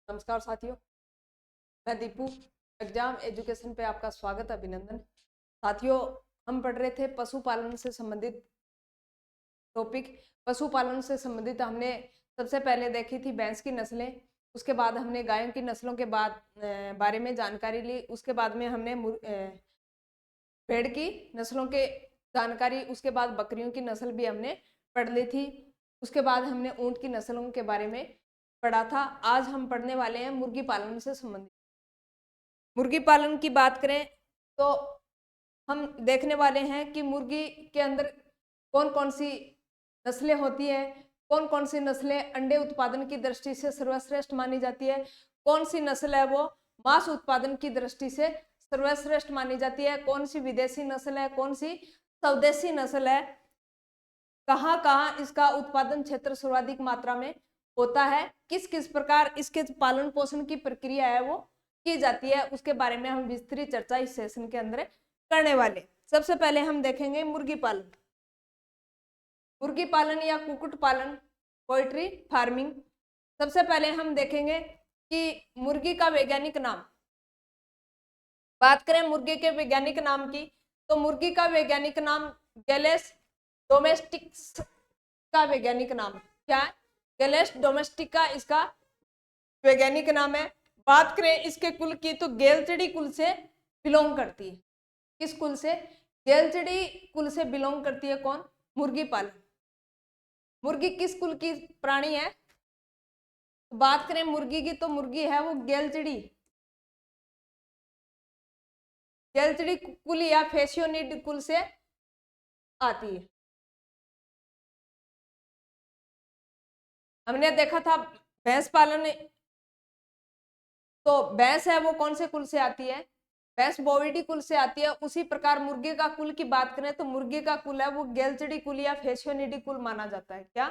नमस्कार साथियों, मैं दीपू। एग्जाम एजुकेशन पे आपका स्वागत, अभिनंदन। साथियों, हम पढ़ रहे थे पशुपालन से संबंधित टॉपिक। पशुपालन से संबंधित हमने सबसे पहले देखी थी भैंस की नस्लें, उसके बाद हमने गायों की नस्लों के बारे में जानकारी ली। उसके बाद में हमने भेड़ की नस्लों के जानकारी, उसके बाद बकरियों की नस्ल भी हमने पढ़ ली थी। उसके बाद हमने ऊंट की नस्लों के बारे में पढ़ा था। आज हम पढ़ने वाले हैं मुर्गी पालन से संबंधित। मुर्गी पालन की बात करें तो हम देखने वाले हैं कि मुर्गी के अंदर कौन कौन सी नस्लें होती है, कौन कौन सी नस्लें अंडे उत्पादन की दृष्टि से सर्वश्रेष्ठ मानी जाती है, कौन सी नस्ल है वो मांस उत्पादन की दृष्टि से सर्वश्रेष्ठ मानी जाती है, कौन सी विदेशी नस्ल है, कौन सी स्वदेशी नस्ल है, कहाँ कहाँ इसका उत्पादन क्षेत्र सर्वाधिक मात्रा में होता है, किस किस प्रकार इसके पालन पोषण की प्रक्रिया है वो की जाती है, उसके बारे में हम विस्तृत चर्चा इस सेशन के अंदर करने वाले। सबसे पहले हम देखेंगे मुर्गी पालन। मुर्गी पालन या कुक्कुट पालन, पोल्ट्री फार्मिंग। सबसे पहले हम देखेंगे कि मुर्गी का वैज्ञानिक नाम। बात करें मुर्गी के वैज्ञानिक नाम की तो मुर्गी का वैज्ञानिक नाम गैलेस डोमेस्टिक्स का वैज्ञानिक नाम क्या है? गैलेस डोमेस्टिका इसका वैज्ञानिक नाम है। बात करें इसके कुल की तो गैलचिडी कुल से बिलोंग करती है। किस कुल से? गैलचिडी कुल से बिलोंग करती है। कौन? मुर्गी पालन। मुर्गी किस कुल की प्राणी है? बात करें मुर्गी की तो मुर्गी है वो गैलचिडी। गैलचिडी कुल या फेसियोनिड कुल से आती है। हमने देखा था भैंस पालन, तो भैंस है वो कौन से कुल से आती है? भैंस बोविडी कुल से आती है। उसी प्रकार मुर्गी का कुल की बात करें तो मुर्गी का कुल है वो गैलचिडी कुल या फेसियोनिडी कुल माना जाता है। क्या?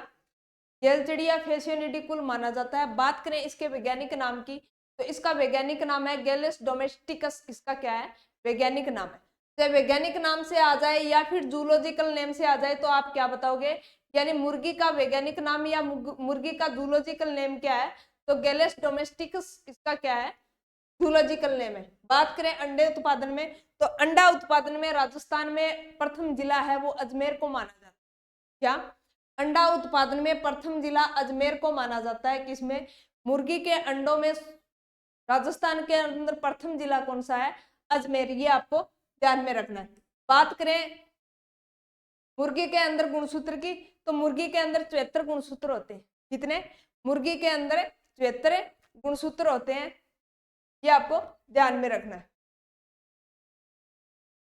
गैलचिडी या फेसियोनिडी कुल माना जाता है। बात करें इसके वैज्ञानिक नाम की तो इसका वैज्ञानिक नाम है गैलेस डोमेस्टिकस। इसका क्या है? वैज्ञानिक नाम है। तो वैज्ञानिक नाम से आ जाए या फिर जूलॉजिकल नेम से आ जाए तो आप क्या बताओगे? यानी मुर्गी का वैज्ञानिक नाम या मुर्गी का जूलॉजिकल नेम क्या है? तो गैलेस डोमेस्टिकस इसका क्या है? जूलॉजिकल नेम है। बात करें अंडे उत्पादन में तो अंडा उत्पादन में राजस्थान में प्रथम जिला है वो अजमेर को माना जाता है। क्या? अंडा उत्पादन में प्रथम जिला अजमेर को माना जाता है। किसमें? मुर्गी के अंडों में राजस्थान के अंदर प्रथम जिला कौन सा है? अजमेर। ये आपको ध्यान में रखना है। बात करें मुर्गी के अंदर गुणसूत्र की तो मुर्गी के अंदर 74 गुणसूत्र होते हैं। कितने? मुर्गी के अंदर 74 गुणसूत्र होते हैं। ये आपको ध्यान में रखना है।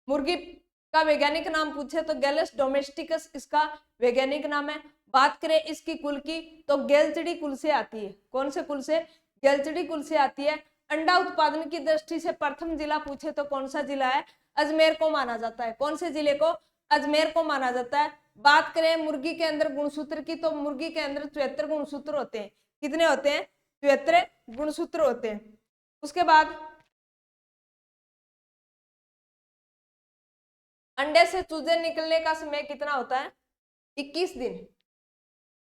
मुर्गी का वैज्ञानिक नाम पूछे तो गैलेस डोमेस्टिकस इसका वैज्ञानिक नाम है। बात करें इसकी कुल की तो गैलचिडी कुल से आती है। कौन से कुल से? गैलचिडी कुल से आती है। अंडा उत्पादन की दृष्टि से प्रथम जिला पूछे तो कौन सा जिला है? अजमेर को माना जाता है। कौन से जिले को? अजमेर को माना जाता है। बात करें मुर्गी के अंदर गुणसूत्र की तो मुर्गी के अंदर 74 गुणसूत्र होते हैं। कितने होते हैं? 74 गुणसूत्र होते हैं। उसके बाद अंडे से चूजे निकलने का समय कितना होता है? 21 दिन।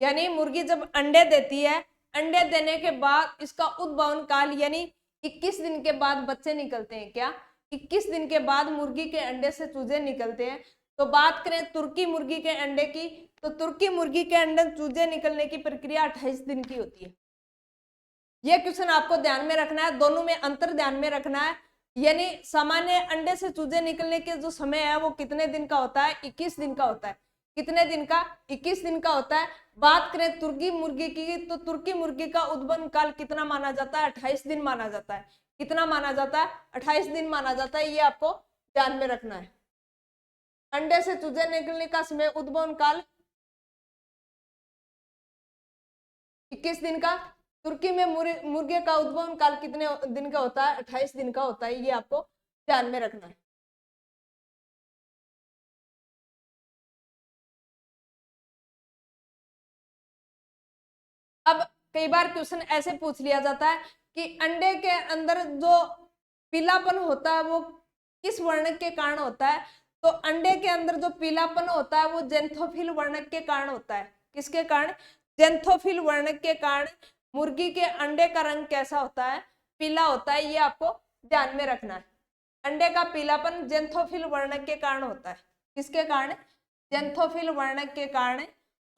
यानी मुर्गी जब अंडे देती है, अंडे देने के बाद इसका उद्भवन काल यानी 21 दिन के बाद बच्चे निकलते हैं। क्या? 21 दिन के बाद मुर्गी के अंडे से चूजे निकलते हैं। तो बात करें तुर्की मुर्गी के अंडे की तो तुर्की मुर्गी के अंडे चूजे निकलने की प्रक्रिया 28 दिन की होती है। यह क्वेश्चन आपको ध्यान में रखना है, दोनों में अंतर ध्यान में रखना है। यानी सामान्य अंडे से चूजे निकलने के जो समय है वो कितने दिन का होता है? 21 दिन का होता है। कितने दिन का? 21 दिन का होता है। बात करें तुर्की मुर्गी की तो तुर्की मुर्गी का उद्भवन काल कितना माना जाता है? 28 दिन माना जाता है। कितना माना जाता है? 28 दिन माना जाता है। ये आपको ध्यान में रखना है। अंडे से चूजे निकलने का समय उद्भवन काल 21 दिन का। तुर्की में मुर्गे का उद्भवन काल कितने दिन का होता है? 28 दिन का होता है। ये आपको ध्यान में रखना है। अब कई बार क्वेश्चन ऐसे पूछ लिया जाता है कि अंडे के अंदर जो पीलापन होता है वो किस वर्णक के कारण होता है? तो अंडे के अंदर जो पीलापन होता है वो जेंथोफिल वर्णक के कारण होता है। किसके कारण? जेंथोफिल वर्णक के कारण मुर्गी के अंडे का रंग कैसा होता है? पीला होता है। ये आपको ध्यान में रखना है। अंडे का पीलापन ज़ेंथोफिल वर्णक के कारण होता है। किसके कारण? ज़ेंथोफिल वर्णक के कारण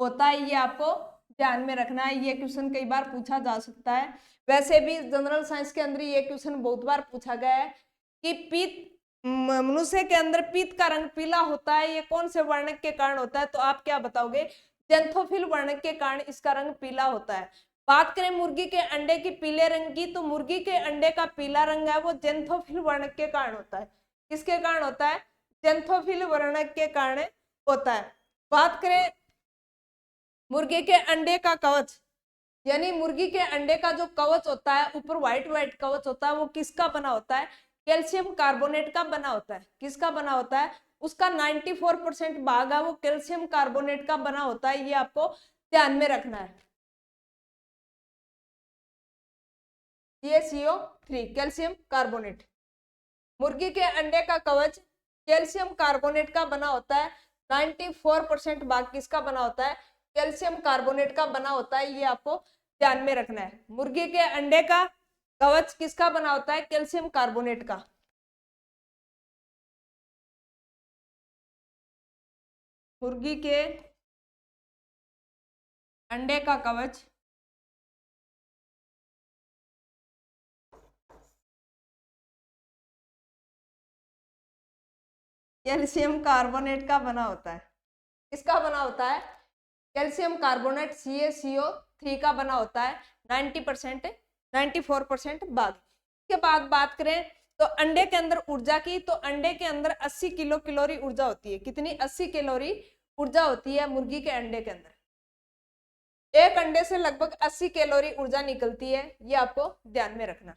होता है। ये आपको ध्यान में रखना है। ये क्वेश्चन कई बार पूछा जा सकता है। वैसे भी जनरल साइंस के अंदर ये क्वेश्चन बहुत बार पूछा गया है कि पीत मनुष्य के अंदर पीत का रंग पीला होता है, ये कौन से वर्णक के कारण होता है? तो आप क्या बताओगे? ज़ेंथोफिल वर्णक के कारण इसका रंग पीला होता है। बात करें मुर्गी के अंडे की पीले रंग की, तो मुर्गी के अंडे का पीला रंग है वो ज़ेंथोफिल वर्णक के कारण होता है। किसके कारण होता है? ज़ेंथोफिल वर्णक के कारण होता है। बात करें मुर्गी के अंडे का कवच, यानी मुर्गी के अंडे का जो कवच होता है, ऊपर व्हाइट व्हाइट कवच होता है, वो किसका बना होता है? कैल्शियम कार्बोनेट का बना होता है। किसका बना होता है? उसका 94% भाग है वो कैल्शियम कार्बोनेट का बना होता है। ये आपको ध्यान में रखना है। CaCO3 calcium carbonate. मुर्गी के अंडे का कवच कैल्शियम कार्बोनेट का बना होता है। 94% भाग किसका बना होता है? कैल्शियम कार्बोनेट का बना होता है। ये आपको ध्यान में रखना है। मुर्गी के अंडे का कवच किसका बना होता है? कैल्शियम कार्बोनेट का। मुर्गी के अंडे का कवच कैल्शियम कार्बोनेट का बना होता है। किसका बना होता है? कैल्शियम कार्बोनेट CaCO3 का बना होता है। 90% 94% भाग। इसके बाद बात करें तो अंडे के अंदर ऊर्जा की, तो अंडे के अंदर 80 किलो कैलोरी ऊर्जा होती है। कितनी? 80 कैलोरी ऊर्जा होती है मुर्गी के अंडे के अंदर। एक अंडे से लगभग 80 कैलोरी ऊर्जा निकलती है। ये आपको ध्यान में रखना।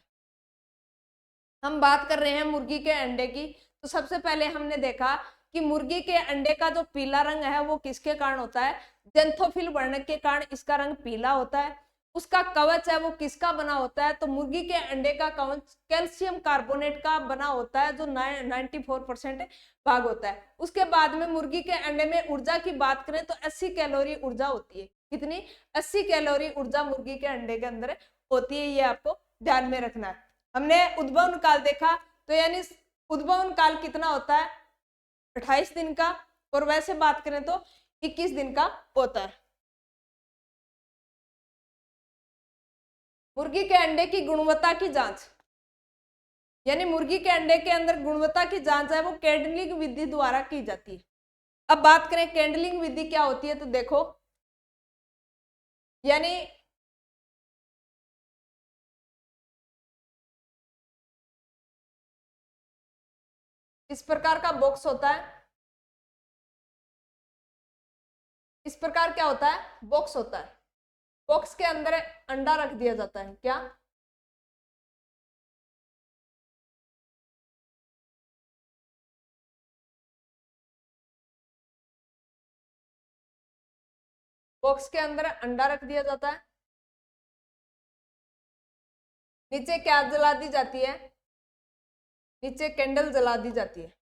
हम बात कर रहे हैं मुर्गी के अंडे की, तो सबसे पहले हमने देखा कि मुर्गी के अंडे का जो पीला रंग है वो किसके कारण होता है? ज़ेंथोफिल वर्णक के कारण इसका रंग पीला होता है। उसका कवच है वो किसका बना होता है? तो मुर्गी के अंडे का कवच कैल्शियम कार्बोनेट का बना होता है, जो 94% भाग होता है। उसके बाद में मुर्गी के अंडे में ऊर्जा की बात करें तो 80 कैलोरी ऊर्जा होती है। कितनी? 80 कैलोरी ऊर्जा मुर्गी के अंडे के अंदर होती है। ये आपको ध्यान में रखना है। हमने उद्भवन काल देखा, तो यानी उद्भवन काल कितना होता है? 28 दिन का। और वैसे बात करें तो 21 दिन का होता है। मुर्गी के अंडे की गुणवत्ता की जांच, यानी मुर्गी के अंडे के अंदर गुणवत्ता की जांच है वो कैंडलिंग विधि द्वारा की जाती है। अब बात करें कैंडलिंग विधि क्या होती है, तो देखो यानी इस प्रकार का बॉक्स होता है। इस प्रकार क्या होता है? बॉक्स होता है। बॉक्स के अंदर अंडा रख दिया जाता है। क्या? बॉक्स के अंदर अंडा रख दिया जाता है। नीचे क्या जला दी जाती है? नीचे कैंडल जला दी जाती है।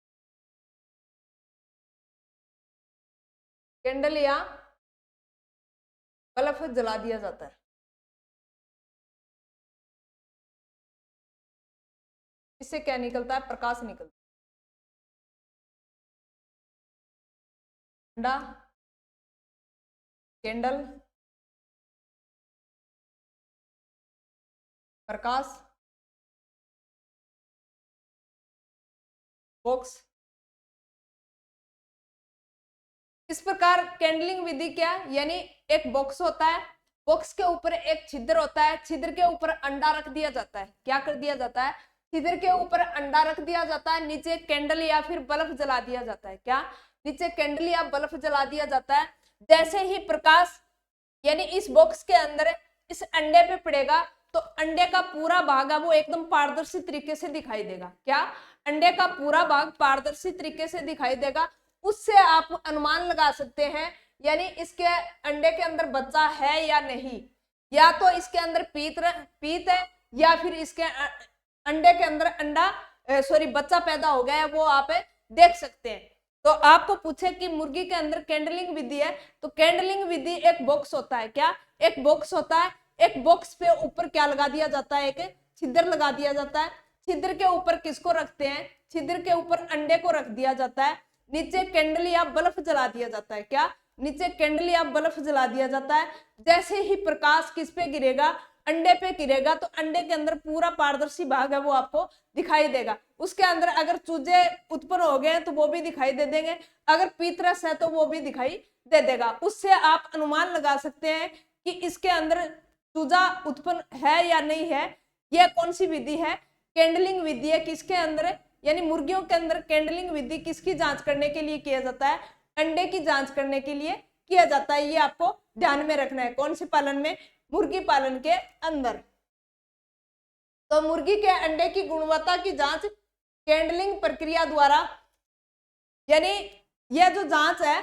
कैंडल या बल्ब जला दिया जाता है। इससे क्या निकलता है? प्रकाश निकलता है। अंडा, कैंडल, प्रकाश, बॉक्स। इस प्रकार कैंडलिंग विधि क्या? यानी एक बॉक्स होता है, बॉक्स के ऊपर एक छिद्र होता है, छिद्र के ऊपर अंडा रख दिया जाता है। क्या कर दिया जाता है? छिद्र के ऊपर अंडा रख दिया जाता है। नीचे कैंडल या फिर बल्ब जला दिया जाता है। क्या? नीचे कैंडल या बल्ब जला दिया जाता है। जैसे ही प्रकाश यानी इस बॉक्स के अंदर इस अंडे पे पड़ेगा, तो अंडे का पूरा भाग है वो एकदम पारदर्शी तरीके से दिखाई देगा। क्या? अंडे का पूरा भाग पारदर्शी तरीके से दिखाई देगा। उससे आप अनुमान लगा सकते हैं यानी इसके अंडे के अंदर बच्चा है या नहीं, या तो इसके अंदर पीत है, या फिर इसके अंडे के अंदर बच्चा पैदा हो गया है, वो आप देख सकते हैं। तो आपको पूछे कि मुर्गी के अंदर कैंडलिंग विधि है, तो कैंडलिंग विधि एक बॉक्स होता है। क्या? एक बॉक्स होता है। एक बॉक्स पे ऊपर क्या लगा दिया जाता है, एक छिद्र लगा दिया जाता है। छिद्र के ऊपर किसको रखते हैं, छिद्र के ऊपर अंडे को रख दिया जाता है। नीचे कैंडल या बल्ब जला दिया जाता है, क्या, नीचे कैंडल या बल्ब जला दिया जाता है। जैसे ही प्रकाश किस पे गिरेगा, अंडे पे गिरेगा, तो अंडे के अंदर पूरा पारदर्शी भाग है वो आपको दिखाई देगा। उसके अंदर अगर चूजे उत्पन्न हो गए तो वो भी दिखाई दे देंगे, अगर पीतरस है तो वो भी दिखाई दे देगा। उससे आप अनुमान लगा सकते हैं कि इसके अंदर चूजा उत्पन्न है या नहीं है। यह कौन सी विधि है, कैंडलिंग विधि है। किसके अंदर, यानी मुर्गियों के अंदर कैंडलिंग विधि किसकी जांच करने के लिए किया जाता है, अंडे की जांच करने के लिए किया जाता है। ये आपको ध्यान में रखना है, कौन से पालन में, मुर्गी पालन के अंदर। तो मुर्गी के अंडे की गुणवत्ता की जांच कैंडलिंग प्रक्रिया द्वारा, यानी यह जो जांच है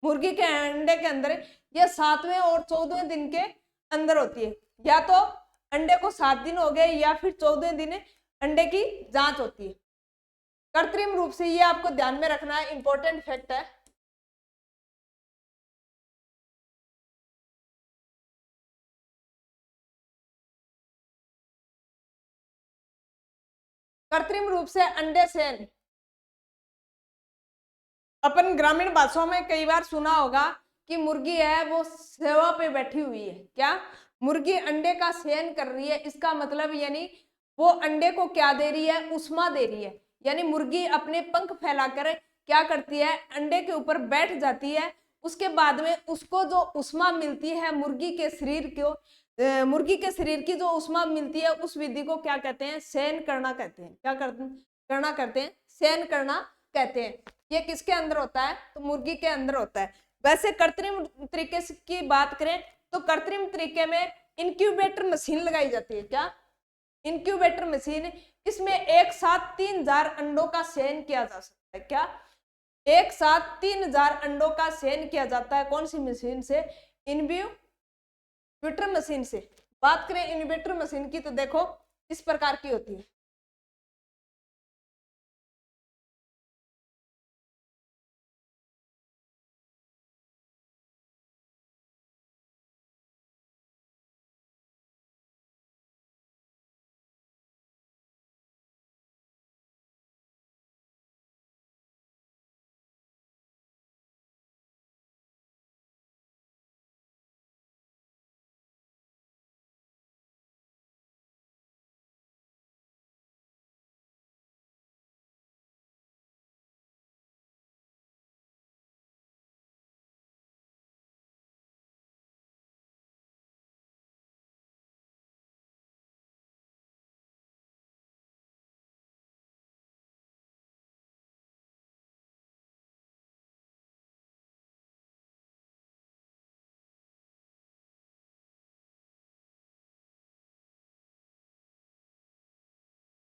मुर्गी के अंडे के अंदर, यह 7वें और 14वें दिन के अंदर होती है। या तो अंडे को 7 दिन हो गए या फिर 14वें दिन अंडे की जांच होती है। कृत्रिम रूप से, ये आपको ध्यान में रखना है, इंपॉर्टेंट फैक्ट है। कृत्रिम रूप से अंडे सेन, अपन ग्रामीण भाषाओं में कई बार सुना होगा कि मुर्गी है वो सेवा पे बैठी हुई है। क्या, मुर्गी अंडे का सेवन कर रही है, इसका मतलब यानी वो अंडे को क्या दे रही है, उष्मा दे रही है। यानी मुर्गी अपने पंख फैलाकर क्या करती है, अंडे के ऊपर बैठ जाती है। उसके बाद में उसको जो उष्मा मिलती है, मुर्गी के शरीर को, मुर्गी के शरीर की जो उष्मा मिलती है, उस विधि को क्या कहते हैं, शयन करना कहते हैं। क्या करना कहते हैं, शयन करना कहते हैं। ये किसके अंदर होता है, तो मुर्गी के अंदर होता है। वैसे कृत्रिम तरीके की बात करें तो कृत्रिम तरीके में इंक्यूबेटर मशीन लगाई जाती है। क्या, इंक्यूबेटर मशीन, इसमें एक साथ 3000 अंडों का शयन किया जा सकता है। क्या, एक साथ 3000 अंडों का शयन किया जाता है। कौन सी मशीन से, इन्क्यूबेटर मशीन से। बात करें इन्क्यूबेटर मशीन की तो देखो इस प्रकार की होती है।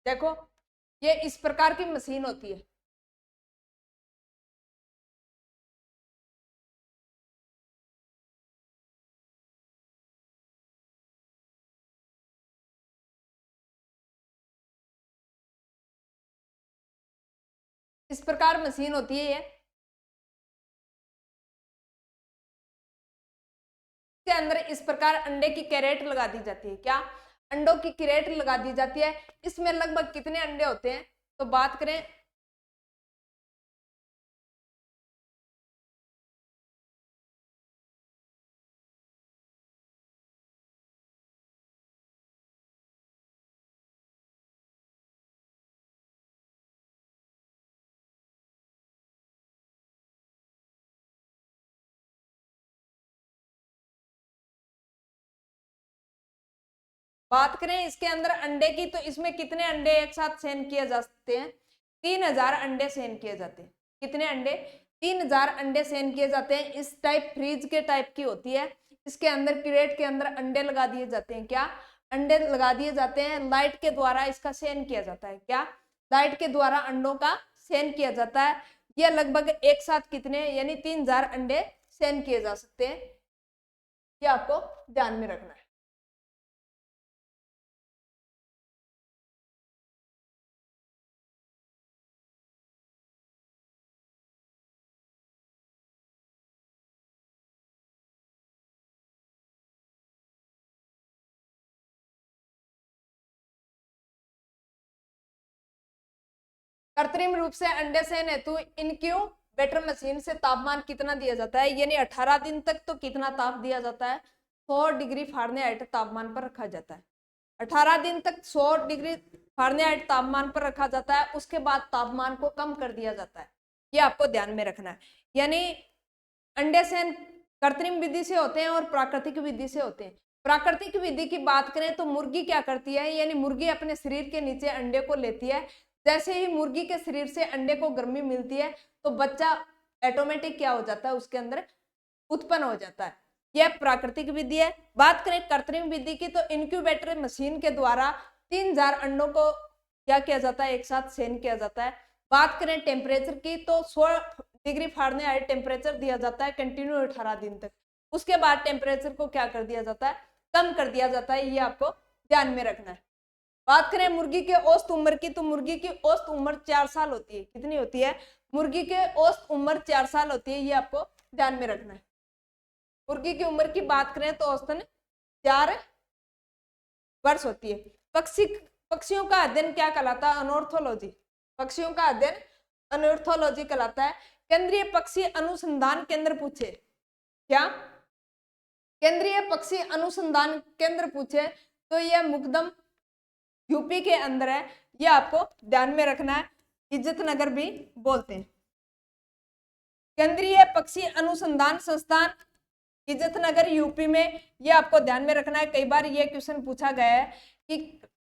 देखो ये इस प्रकार की मशीन होती है। इस प्रकार मशीन होती है ये, के अंदर इस प्रकार अंडे की कैरेट लगा दी जाती है। क्या, अंडों की कैरेट लगा दी जाती है। इसमें लगभग कितने अंडे होते हैं, तो बात करें बात करें इसके अंदर अंडे की, तो इसमें कितने अंडे एक साथ सेन किए जा सकते हैं, 3000 अंडे सेन किए जाते हैं। कितने अंडे, 3000 अंडे सेन किए जाते हैं। इस टाइप फ्रीज के टाइप की होती है। इसके अंदर क्रेट के अंदर अंडे लगा दिए जाते हैं। क्या, अंडे लगा दिए जाते हैं, लाइट के द्वारा इसका सेन किया जाता है। क्या, लाइट के द्वारा अंडों का सेन किया जाता है। यह लगभग एक साथ कितने, यानी 3000 अंडे सेन किए जा सकते हैं। ये आपको ध्यान में रखना है। कृत्रिम रूप से अंडे सेन हेतु इनक्यूबेटर मशीन से तापमान कितना दिया जाता है, यानी 18 दिन तक तो कितना ताप दिया जाता है, 100 डिग्री फारेनहाइट तापमान पर रखा जाता है। 18 दिन तक 100 डिग्री फारेनहाइट तापमान पर रखा जाता है, उसके बाद तापमान को कम कर दिया जाता है। ये आपको ध्यान में रखना है। यानी अंडे सेन कृत्रिम विधि से होते हैं और प्राकृतिक विधि से होते हैं। प्राकृतिक विधि की बात करें तो मुर्गी क्या करती है, यानी मुर्गी अपने शरीर के नीचे अंडे को लेती है। जैसे ही मुर्गी के शरीर से अंडे को गर्मी मिलती है तो बच्चा ऑटोमेटिक क्या हो जाता है, उसके अंदर उत्पन्न हो जाता है। यह प्राकृतिक विधि है। बात करें कृत्रिम विधि की तो इनक्यूबेटर मशीन के द्वारा 3000 अंडों को क्या किया जाता है, एक साथ सेन किया जाता है। बात करें टेम्परेचर की तो 100 डिग्री फारेनहाइट टेम्परेचर दिया जाता है कंटिन्यू 18 दिन तक। उसके बाद टेम्परेचर को क्या कर दिया जाता है, कम कर दिया जाता है। ये आपको ध्यान में रखना है। बात करें मुर्गी के औसत उम्र की तो मुर्गी की औसत उम्र 4 साल होती है। कितनी होती है, मुर्गी के औसत उम्र 4 साल होती है। ये आपको ध्यान में रखना है। मुर्गी की उम्र की बात करें तो औसतन 4 वर्ष होती है। पक्षियों का अध्ययन क्या कहलाता है, अनोर्थोलॉजी। पक्षियों का अध्ययन अनोर्थोलॉजी कहलाता है। केंद्रीय पक्षी अनुसंधान केंद्र पूछे, क्या केंद्रीय पक्षी अनुसंधान केंद्र पूछे तो यह मुकदम यूपी के अंदर है। यह आपको ध्यान में रखना है। इज्जत नगर भी बोलते हैं। केंद्रीय पक्षी अनुसंधान संस्थान इज्जत नगर यूपी में। यह आपको ध्यान में रखना है। कई बार यह क्वेश्चन पूछा गया है कि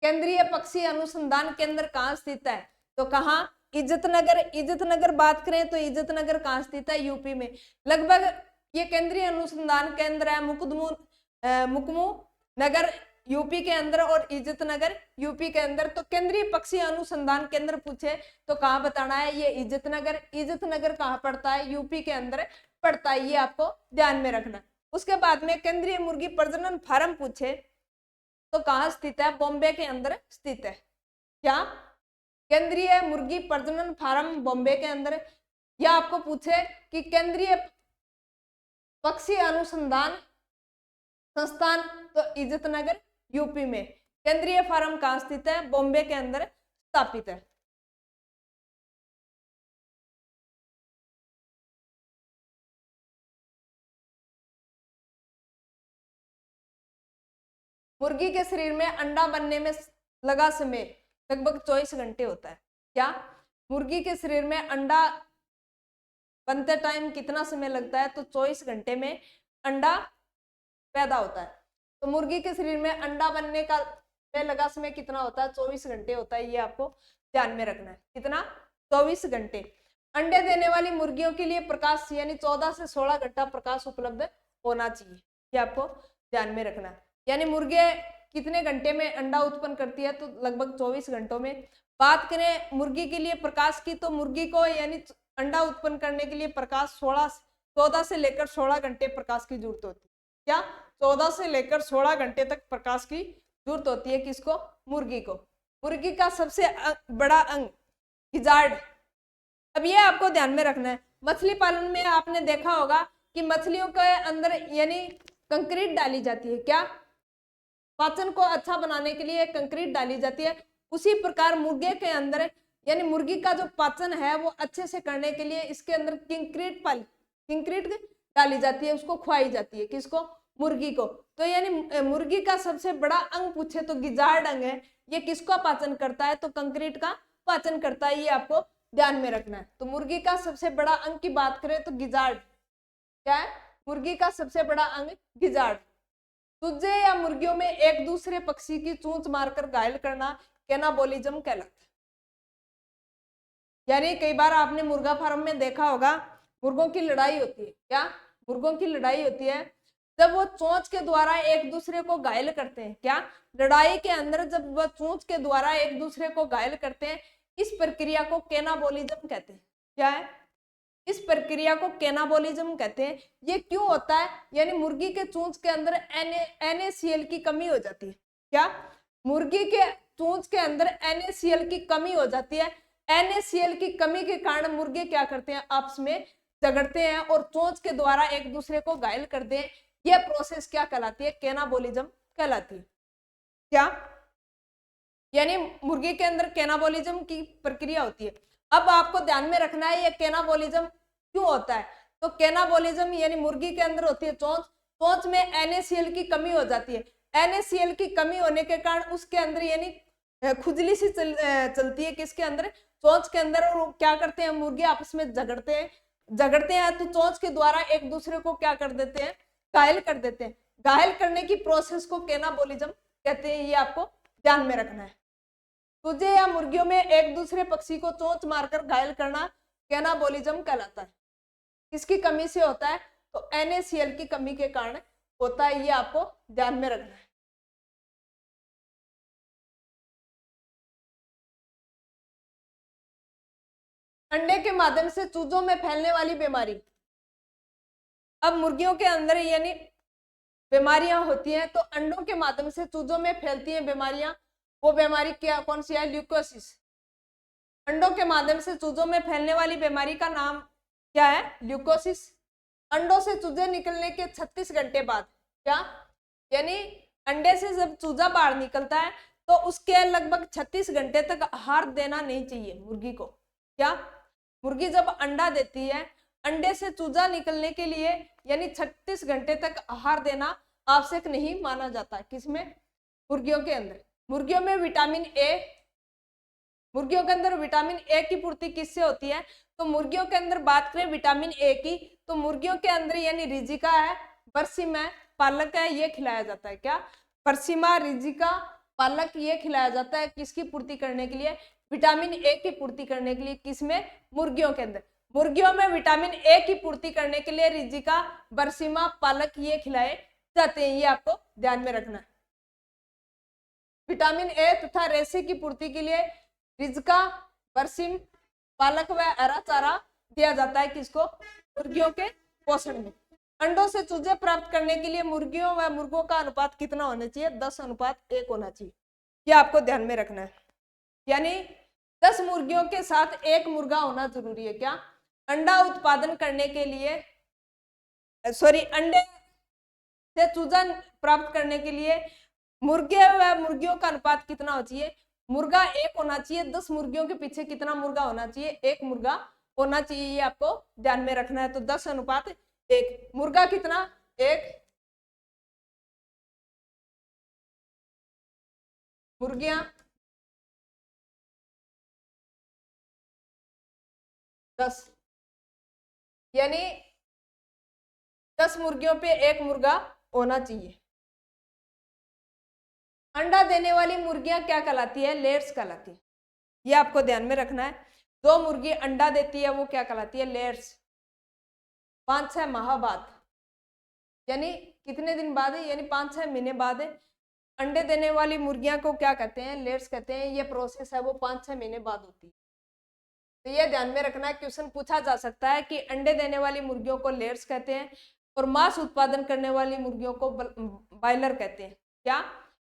केंद्रीय पक्षी अनुसंधान केंद्र कहाँ स्थित है, तो कहाँ, इज्जत नगर। इज्जत नगर बात करें तो इज्जत नगर कहाँ स्थित है, यूपी में। लगभग ये केंद्रीय अनुसंधान केंद्र है मुकमू नगर यूपी के अंदर और इज्जत नगर यूपी के अंदर। तो केंद्रीय पक्षी अनुसंधान केंद्र पूछे तो कहाँ बताना है, ये इज्जत नगर। इज्जत नगर कहाँ पड़ता है, यूपी के अंदर पड़ता है। ये आपको ध्यान में रखना। उसके बाद में केंद्रीय मुर्गी प्रजनन फार्म पूछे तो कहाँ स्थित है, बॉम्बे के अंदर स्थित है। क्या, केंद्रीय मुर्गी प्रजनन फार्म बॉम्बे के अंदर। या आपको पूछे कि केंद्रीय पक्षी अनुसंधान संस्थान तो इज्जत नगर यूपी में। केंद्रीय फार्म कहाँ स्थित है, बॉम्बे के अंदर स्थापित है। मुर्गी के शरीर में अंडा बनने में लगा समय लगभग 24 घंटे होता है। क्या, मुर्गी के शरीर में अंडा बनते टाइम कितना समय लगता है, तो 24 घंटे में अंडा पैदा होता है। तो मुर्गी के शरीर में अंडा बनने का लगा समय कितना होता है, 24 घंटे होता है। ये आपको ध्यान में रखना है। कितना, 24 घंटे। अंडे देने वाली मुर्गियों के लिए प्रकाश यानी 14 से 16 घंटा प्रकाश उपलब्ध होना चाहिए। ये आपको ध्यान में रखना है। यानी मुर्गे कितने घंटे में अंडा उत्पन्न करती है, तो लगभग 24 घंटों में। बात करें मुर्गी के लिए प्रकाश की तो मुर्गी को यानी अंडा उत्पन्न करने के लिए प्रकाश 14 से लेकर 16 घंटे प्रकाश की जरूरत होती है। क्या, 14 से लेकर 16 घंटे तक प्रकाश की जरूरत होती है। किसको, मुर्गी को। मुर्गी का सबसे बड़ा अंग गिजार्ड। अब ये आपको ध्यान में रखना है। मछली पालन में आपने देखा होगा कि मछलियों के अंदर यानी कंक्रीट डाली जाती है। क्या, पाचन को अच्छा बनाने के लिए कंक्रीट डाली जाती है। उसी प्रकार मुर्गे के अंदर यानी मुर्गी का जो पाचन है वो अच्छे से करने के लिए इसके अंदर कंक्रीट डाली जाती है, उसको खुआई जाती है। किसको, मुर्गी को। तो यानी मुर्गी का सबसे बड़ा अंग पूछे तो गिजार्ड अंग है। ये किसका पाचन करता है, तो कंक्रीट का पाचन करता है। ये आपको ध्यान में रखना है। तो मुर्गी का सबसे बड़ा अंग की बात करें तो गिजार्ड। क्या है, मुर्गी का सबसे बड़ा अंग गिजार्ड। तुझे या मुर्गियों में एक दूसरे पक्षी की चूंच मारकर घायल करना कैनाबोलिज्म कहलाता है। यानी कई बार आपने मुर्गा फार्म में देखा होगा मुर्गों की लड़ाई होती है। क्या, मुर्गों की लड़ाई होती है जब वो चोंच के द्वारा एक दूसरे को घायल करते हैं। क्या, लड़ाई के अंदर जब वह चोंच के द्वारा एक दूसरे को घायल करते हैं, इस प्रक्रिया को कैनाबोलिज्म कहते हैं। क्या है, इस प्रक्रिया को कैनाबोलिज्म कहते हैं। ये क्यों होता है, यानी मुर्गी के चोंच के अंदर NaCl की कमी हो जाती है। क्या, मुर्गी के चोंच के अंदर NaCl की कमी हो जाती है। NaCl की कमी के कारण मुर्गे क्या करते हैं, आपस में झगड़ते हैं और चोंच के द्वारा एक दूसरे को घायल करते हैं। यह प्रोसेस क्या कहलाती है, कैनाबोलिज्म कहलाती है। क्या, यानी मुर्गी के अंदर कैनाबोलिज्म की प्रक्रिया होती है। अब आपको ध्यान में रखना है ये कैनाबोलिज्म क्यों होता है। तो कैनाबोलिज्म यानी मुर्गी के अंदर होती है चोंच, चोंच में NaCl की कमी हो जाती है। NaCl की कमी होने के कारण उसके अंदर यानी खुजली सी चलती है किसके अंदर, चोंच के अंदर। और क्या करते हैं मुर्गे आपस में झगड़ते हैं तो चोंच के द्वारा एक दूसरे को क्या कर देते हैं, घायल कर देते हैं। घायल करने की प्रोसेस को कैनाबोलिज्म कहते हैं, ये आपको ध्यान में रखना है। तुझे या मुर्गियों में एक दूसरे पक्षी को चोंच मारकर घायल करना कैनाबोलिज्म कहलाता है। किसकी कमी से होता है, तो NaCl की कमी के कारण होता है, ये आपको ध्यान में रखना है। अंडे के माध्यम से चूजों में फैलने वाली बीमारी। अब मुर्गियों के अंदर यानी बीमारियां होती हैं तो अंडों के माध्यम से चूजों में फैलती हैं बीमारियां। वो बीमारी क्या कौन सी है, ल्यूकोसिस। अंडों के माध्यम से चूजों में फैलने वाली बीमारी का नाम क्या है, ल्यूकोसिस। अंडों से चूजे निकलने के 36 घंटे बाद क्या, यानी अंडे से जब चूजा बाहर निकलता है तो उसके लगभग 36 घंटे तक आहार देना नहीं चाहिए मुर्गी को। क्या, मुर्गी जब अंडा देती है, अंडे से चूजा निकलने के लिए यानी 36 घंटे तक आहार देना आवश्यक नहीं माना जाता है। किसमें, मुर्गियों के अंदर। मुर्गियों में विटामिन ए, मुर्गियों के अंदर विटामिन ए की पूर्ति किससे होती है, तो मुर्गियों के अंदर बात करें विटामिन ए की तो मुर्गियों के अंदर यानी रिजिका है, बरसीम है, पालक है, ये खिलाया जाता है। क्या, बरसीमा, रिजिका, पालक ये खिलाया जाता है किसकी पूर्ति करने के लिए, विटामिन ए की पूर्ति करने के लिए। किसमें, मुर्गियों के अंदर। मुर्गियों में विटामिन ए की पूर्ति करने के लिए रिजिका, बरसीमा, पालक ये खिलाए जाते हैं, ये आपको ध्यान में रखना है। विटामिन ए तथा रेशे की पूर्ति के लिए रिजिका, बरसीम, पालक व हरा चारा दिया जाता है किसको, मुर्गियों के पोषण में। अंडों से चूजे प्राप्त करने के लिए मुर्गियों व मुर्गों का अनुपात कितना होना चाहिए, 10:1 होना चाहिए, ये आपको ध्यान में रखना है। यानी 10 मुर्गियों के साथ एक मुर्गा होना जरूरी है। क्या, अंडा उत्पादन करने के लिए अंडे से चूजा प्राप्त करने के लिए मुर्गे व मुर्गियों का अनुपात कितना होना चाहिए, मुर्गा 1 होना चाहिए। 10 मुर्गियों के पीछे कितना मुर्गा होना चाहिए, 1 मुर्गा होना चाहिए, ये आपको ध्यान में रखना है। तो 10:1, मुर्गा कितना, 1, मुर्गियां 10, यानी 10 मुर्गियों पे 1 मुर्गा होना चाहिए। अंडा देने वाली मुर्गियां क्या कहलाती है, लेयर्स कहलाती है, ये आपको ध्यान में रखना है। 2 मुर्गी अंडा देती है वो क्या कहलाती है, लेयर्स। 5-6 माह बाद, यानी कितने दिन बाद है, यानी 5-6 महीने बाद अंडे देने वाली मुर्गियां को क्या कहते हैं, लेयर्स कहते हैं। ये प्रोसेस है वो 5-6 महीने बाद होती है। तो ये ध्यान में रखना है, क्वेश्चन पूछा जा सकता है कि अंडे देने वाली मुर्गियों को लेयर्स कहते हैं और मांस उत्पादन करने वाली मुर्गियों को बॉयलर कहते हैं। क्या,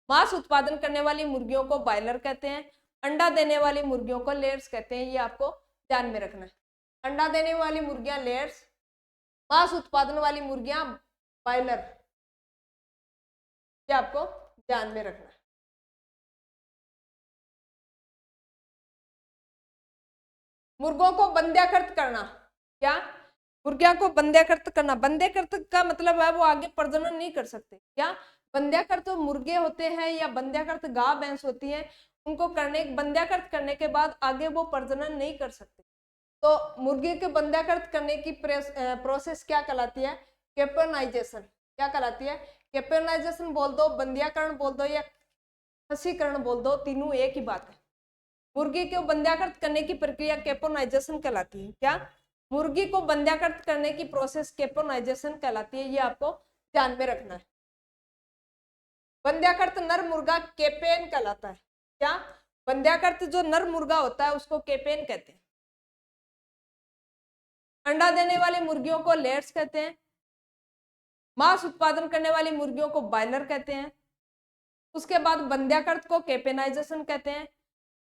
मांस उत्पादन करने वाली मुर्गियों को बॉयलर कहते हैं, अंडा देने वाली मुर्गियों को लेयर्स कहते हैं, ये आपको ध्यान में रखना है। अंडा देने वाली मुर्गियां लेयर्स, मांस उत्पादन वाली मुर्गियां बॉयलर, ये आपको ध्यान में रखना है। मुर्गों को बंध्याकृत करना। क्या, मुर्गिया को बंध्याकृत करना। बंध्याकृत का मतलब है वो आगे प्रजनन नहीं कर सकते। क्या, बंध्याकृत मुर्गे होते हैं या बंध्याकृत गाय भैंस होती है, उनको बंध्याकृत करने के बाद आगे वो प्रजनन नहीं कर सकते। तो मुर्गी के बंध्याकृत करने की प्रोसेस क्या कहलाती है, कैपर्नाइजेशन। क्या कहलाती है, कैपर्नाइजेशन बोल दो, बंध्याकरण बोल दो या खसीकरण बोल दो, तीनों एक ही बात है। मुर्गी को बंध्याकृत करने की प्रक्रिया कैपर्नाइजेशन कहलाती है। क्या, मुर्गी को बंध्याकृत करने की प्रोसेस कैपर्नाइजेशन कहलाती है, ये आपको ध्यान में रखना है। बंध्याकृत नर मुर्गा केपेन कहलाता है। क्या, बंध्याकृत जो नर मुर्गा होता है उसको केपेन कहते हैं। अंडा देने वाली मुर्गियों को लेयर्स कहते हैं, मांस उत्पादन करने वाली मुर्गियों को बॉयलर कहते हैं, उसके बाद बंध्याकृत को केपेनाइजेशन कहते हैं,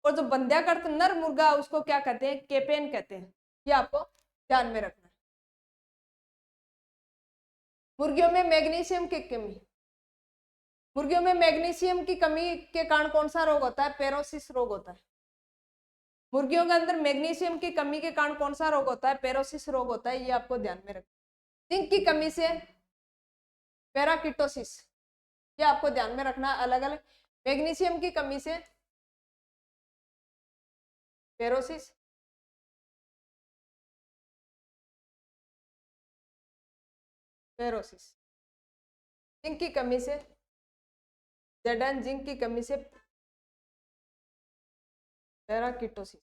और जो बंध्याकृत नर मुर्गा उसको क्या कहते हैं, केपेन कहते हैं, ये आपको ध्यान में रखना है। मुर्गियों में मैग्नीशियम की कमी। मुर्गियों में मैग्नीशियम की कमी के कारण कौन सा रोग होता है, पेरोसिस रोग होता है। मुर्गियों के अंदर मैग्नीशियम की कमी के कारण कौन सा रोग होता है? पेरोसिस रोग होता है, ये आपको ध्यान में रखना। जिंक की कमी से पेराकिटोसिस, ये आपको ध्यान में रखना अलग अलग। मैग्नीशियम की कमी से पेरोसिस, पेरोसिस। जिंक की कमी से जेडन, जिंक की कमी से पेराकिटोसिस,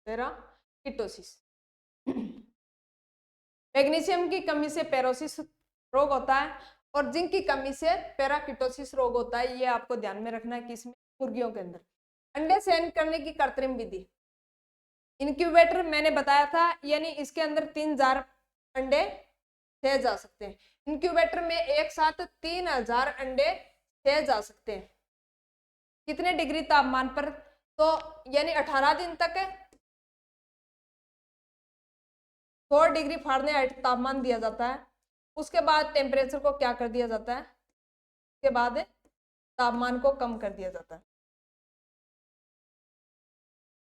पेराकिटोसिस। मैग्नीशियम की कमी से पेरोसिस रोग होता है और जिंक की कमी से पेराकिटोसिस रोग होता है, ये आपको ध्यान में रखना है। किसमें? मुर्गियों के अंदर। अंडे सेन करने की कृत्रिम विधि, इंक्यूबेटर मैंने बताया था, यानी इसके अंदर 3000 अंडे छे जा सकते हैं। इंक्यूबेटर में एक साथ 3000 अंडे छे जा सकते हैं। कितने डिग्री तापमान पर? तो यानी 18 दिन तक 4 डिग्री फ़ारेनहाइट तापमान दिया जाता है। उसके बाद टेम्परेचर को क्या कर दिया जाता है? उसके बाद तापमान को कम कर दिया जाता है।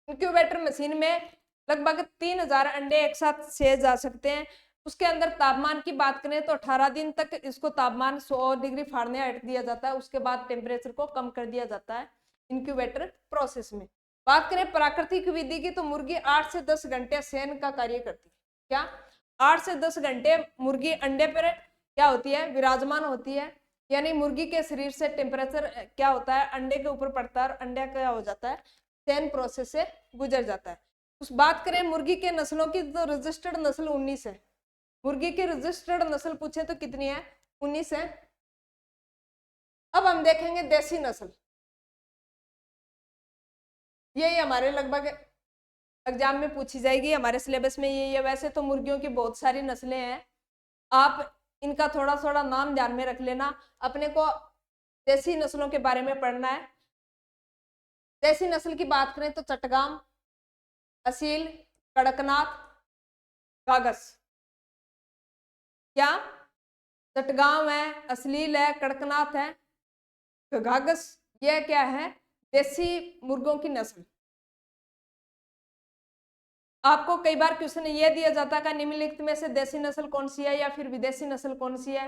इंक्यूबेटर मशीन में लगभग 3000 अंडे एक साथ छे जा सकते हैं। उसके अंदर तापमान की बात करें तो 18 दिन तक इसको तापमान 100 डिग्री फ़ारेनहाइट दिया जाता है। उसके बाद टेम्परेचर को कम कर दिया जाता है इंक्यूबेटर प्रोसेस में। बात करें प्राकृतिक विधि की तो मुर्गी 8 से 10 घंटे सेन का कार्य करती है। क्या? 8 से 10 घंटे मुर्गी अंडे पर क्या होती है? विराजमान होती है। यानी मुर्गी के शरीर से टेम्परेचर क्या होता है? अंडे के ऊपर पड़ता है और अंडा क्या हो जाता है? सेन प्रोसेस से गुजर जाता है। उस बात करें मुर्गी के नस्लों की तो रजिस्टर्ड नस्ल 19 है। मुर्गी की रजिस्टर्ड नस्ल पूछे तो कितनी है? 19 है। अब हम देखेंगे देसी नस्ल, ये हमारे लगभग एग्जाम में पूछी जाएगी, हमारे सिलेबस में ये वैसे तो मुर्गियों की बहुत सारी नस्लें हैं, आप इनका थोड़ा थोड़ा नाम ध्यान में रख लेना। अपने को देसी नस्लों के बारे में पढ़ना है। देसी नस्ल की बात करें तो चटगाम, असील, कड़कनाथ, गागस। क्या? चटगांव है, अश्लील है, कड़कनाथ है, गागस, यह क्या है? देसी मुर्गों की नस्ल। आपको कई बार क्वेश्चन ये दिया जाता है निम्नलिखित में से देसी नस्ल कौन सी है या फिर विदेशी नस्ल कौन सी है,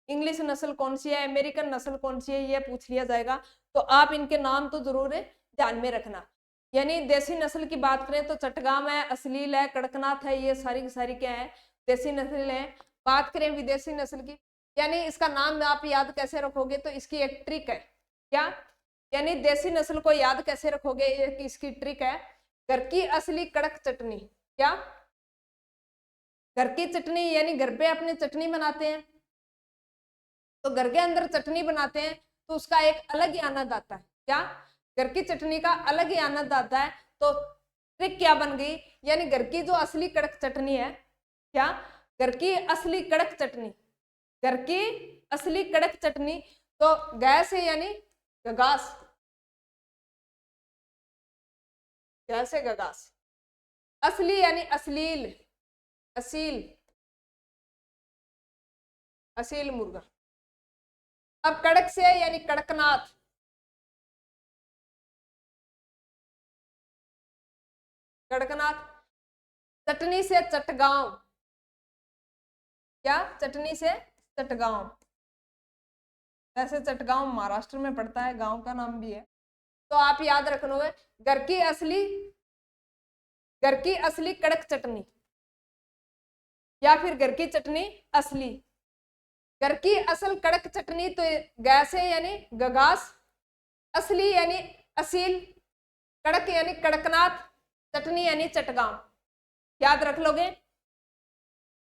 इंग्लिश नस्ल कौन सी है, अमेरिकन नस्ल कौन सी है, ये पूछ लिया जाएगा। तो आप इनके नाम तो जरूर ध्यान में रखना। यानी देसी नस्ल की बात करें तो चटगाम है, अश्लील है, कड़कनाथ है, ये सारी की सारी क्या है? देसी नस्ल है। बात करें विदेशी नस्ल की, यानी इसका नाम आप याद कैसे रखोगे तो इसकी एक ट्रिक है। क्या? यानी देसी नस्ल को याद कैसे रखोगे, इसकी ट्रिक है, घर की असली कड़क चटनी। क्या? घर की चटनी, यानी घर पे अपने चटनी बनाते हैं तो घर के अंदर चटनी बनाते हैं तो उसका एक अलग ही आनंद आता है। क्या? घर की चटनी का अलग ही आनंद आता है। तो ट्रिक क्या बन गई? यानी घर की जो असली कड़क चटनी है, क्या? घर की असली कड़क चटनी, घर की असली कड़क चटनी, तो गैस है यानी गगास, गैस है गगास। असली यानी अश्लील, असील, असील मुर्गा। अब कड़क से यानी कड़कनाथ, कड़कनाथ। चटनी से चटगांव। क्या? चटनी से चटगांव। वैसे चटगांव महाराष्ट्र में पड़ता है, गांव का नाम भी है, तो आप याद रखोगे घर की असली कड़क चटनी या फिर घर की चटनी असली। घर की असल कड़क चटनी तो गैस है यानी गगास, असली यानी असील, कड़क यानी कड़कनाथ, चटनी यानी चटगांव। याद रख लोगे।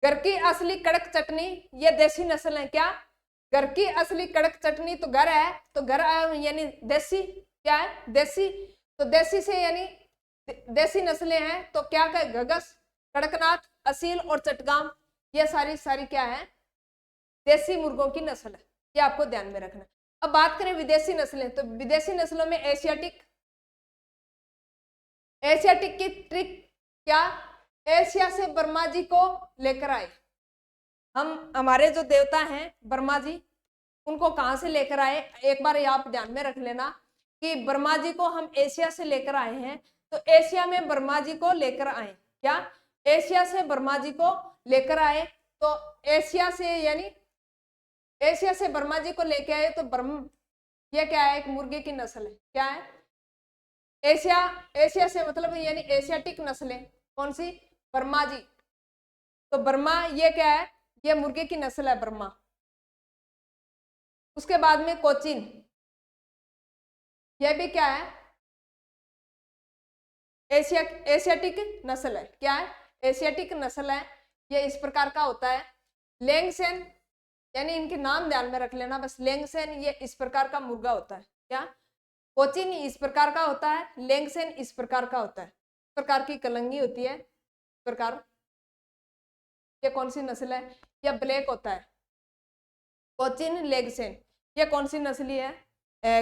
घर की असली कड़क चटनी, ये देसी नस्ल है। क्या? घर की असली कड़क चटनी, तो घर है तो घर यानी देसी। क्या है? देसी। तो देसी से यानी देसी नस्लें हैं तो क्या क्या? गगस, कड़कनाथ, असील और चटगांव, ये सारी सारी क्या है? देसी मुर्गों की नस्ल है, ये आपको ध्यान में रखना। अब बात करें विदेशी नस्लें, तो विदेशी नस्लों में एशियाटिक, एशियाटिक की ट्रिक क्या? एशिया से ब्रह्मा जी को लेकर आए। हम हमारे जो देवता हैं ब्रह्मा जी, उनको कहाँ से लेकर आए, एक बार ये आप ध्यान में रख लेना कि वर्मा जी को हम एशिया से लेकर आए हैं, तो एशिया में वर्मा जी को लेकर आए, क्या एशिया से वर्मा जी को लेकर आए, तो एशिया से यानी एशिया से वर्मा जी को लेकर आए, तो ये क्या है, एक मुर्गे की नस्ल है, क्या है, एशिया, एशिया से मतलब यानी एशियाटिक नस्लें, कौन सी, वर्मा जी, तो बर्मा ये क्या है, ये मुर्गे की नस्ल है बर्मा। उसके बाद में कोचिन, ये भी क्या है, एशियाटिक नस्ल है, क्या है, एशियाटिक नस्ल है, ये इस प्रकार का होता है। लेंगसेन, यानी इनके नाम ध्यान में रख लेना बस, लेंगसेन ये इस प्रकार का मुर्गा होता है, क्या, कोचिन इस प्रकार का होता है, लेंगसेन इस प्रकार का होता है, इस प्रकार की कलंगी होती है, इस प्रकार। ये कौन सी नस्ल है, यह ब्लैक होता है, कोचिन लेगसेन, ये कौन सी नस्ली है,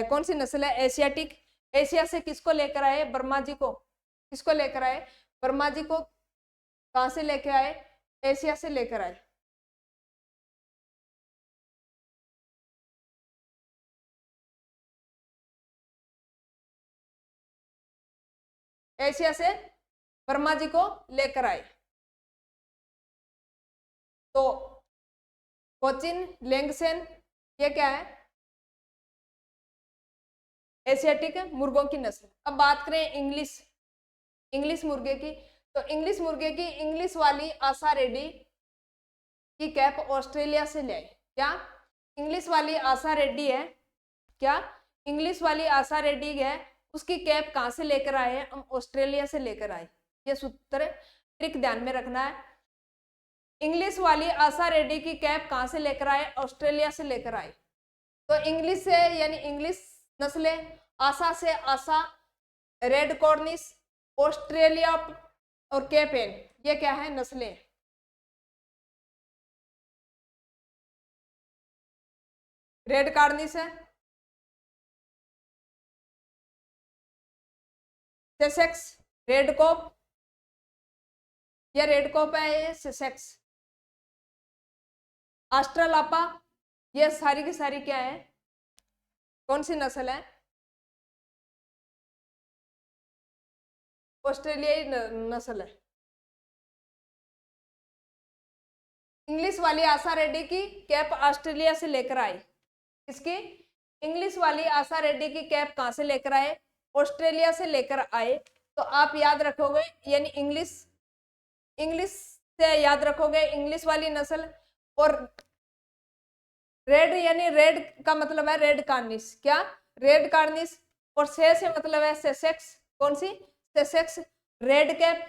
कौन सी नस्ल है, एशियाटिक। एशिया से किसको लेकर आए, वर्मा जी को, किसको लेकर आए, वर्मा जी को कहां से लेकर आए, एशिया से लेकर आए। एशिया से वर्मा जी को लेकर आए, तो कोचिन लेंगसेन ये क्या है, एशियाटिक मुर्गों की नस्ल। अब बात करें इंग्लिश, इंग्लिश मुर्गे की, तो इंग्लिश मुर्गे की इंग्लिश वाली आशा रेड्डी की कैप ऑस्ट्रेलिया से ले आए, क्या, इंग्लिश वाली आशा रेड्डी है, क्या, इंग्लिश वाली आशा रेड्डी है, उसकी कैप कहां से लेकर आए हैं, हम ऑस्ट्रेलिया से लेकर आए। ये सूत्र ट्रिक ध्यान में रखना है, इंग्लिश वाली आशा रेड्डी की कैप कहां से लेकर आए, ऑस्ट्रेलिया से लेकर आए। तो इंग्लिश से यानी इंग्लिश नस्लें, आशा से आशा, रेड कॉर्निश, ऑस्ट्रेलिया और केपेन, ये क्या है, नस्लें। रेड कॉर्निश है, सेसेक्स, रेड कॉप, ये रेड कॉप है, ये सेसेक्स, आस्ट्रालापा, ये सारी की सारी क्या है, कौन सी नस्ल है, ऑस्ट्रेलियाई नस्ल है। इंग्लिश वाली आशा रेड्डी की कैप ऑस्ट्रेलिया से लेकर आए, इसकी इंग्लिश वाली आशा रेड्डी की कैप कहां से लेकर आए, ऑस्ट्रेलिया से लेकर आए। तो आप याद रखोगे यानी इंग्लिश, इंग्लिश से याद रखोगे इंग्लिश वाली नस्ल, और रेड यानी रेड का मतलब है रेड कार्निश, क्या, रेड कार्निश, और से मतलब है सेसेक्स, कौन सी, सेसेक्स, रेड कैप,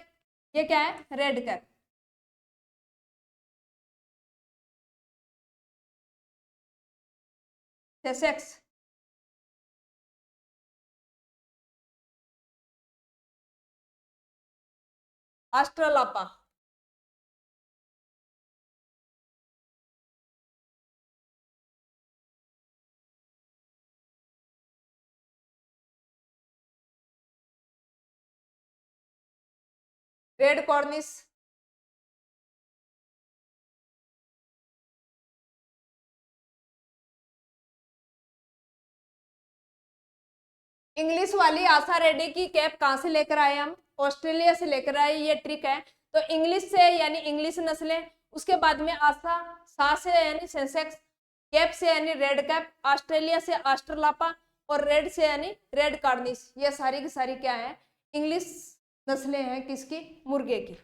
ये क्या है, red cap. Sussex, Australorp, red Cornish, English वाली आशा रेड्डी की कैप कहां से लेकर आए हम, ऑस्ट्रेलिया से लेकर आए, ये ट्रिक है। तो इंग्लिश से यानी इंग्लिश नस्लें, उसके बाद में आशा, सा से यानी सेंसेक्स, कैप से यानी रेड कैप, ऑस्ट्रेलिया से ऑस्ट्रेलापा, और रेड से यानी रेड कार्निश, ये सारी की सारी क्या है, इंग्लिश नस्लें हैं, किसकी, मुर्गे की।